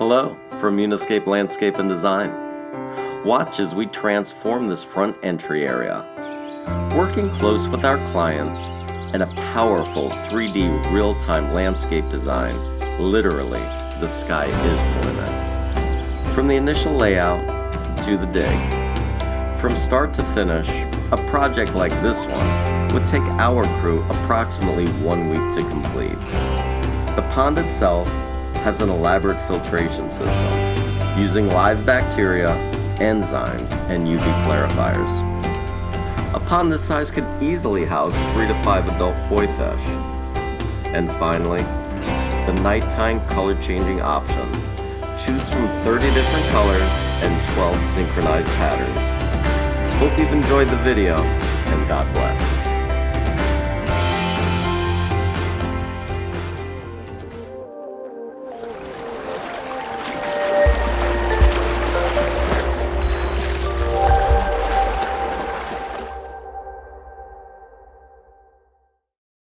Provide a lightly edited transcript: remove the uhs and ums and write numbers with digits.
Hello from Uni-Scape Landscape and Design. Watch as we transform this front entry area, working close with our clients and a powerful 3D real-time landscape design. Literally, the sky is the limit. From the initial layout to the dig, from start to finish, a project like this one would take our crew approximately 1 week to complete. The pond itself has an elaborate filtration system using live bacteria, enzymes, and UV clarifiers. A pond this size could easily house 3 to 5 adult koi fish. And finally, the nighttime color changing option. Choose from 30 different colors and 12 synchronized patterns. Hope you've enjoyed the video, and God bless.